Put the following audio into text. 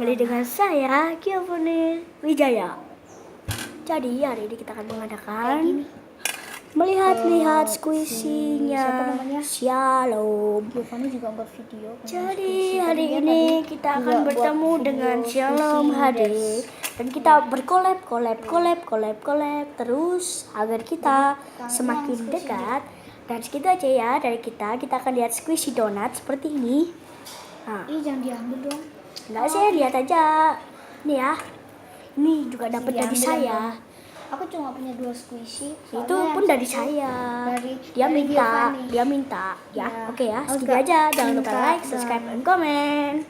kembali dengan saya Giovanni Wijaya. Jadi hari ini kita akan mengadakan melihat-lihat squishy-nya siapa namanya? Shalom. Giovanni juga buat video. Jadi hari ini kita akan bertemu dengan Shalom HD dan kita berkolab terus agar kita semakin dekat. Dan segitu aja ya dari kita akan lihat squishy donat seperti ini. Nah, jangan diambil dong. enggak sih, lihat aja. Ini ya. Ini juga dapat dari saya. Aku cuma punya 2 squishy. Itu pun dari saya. Dia minta. Ya. Oke ya, segitu aja. Jangan lupa like, subscribe, dan komen.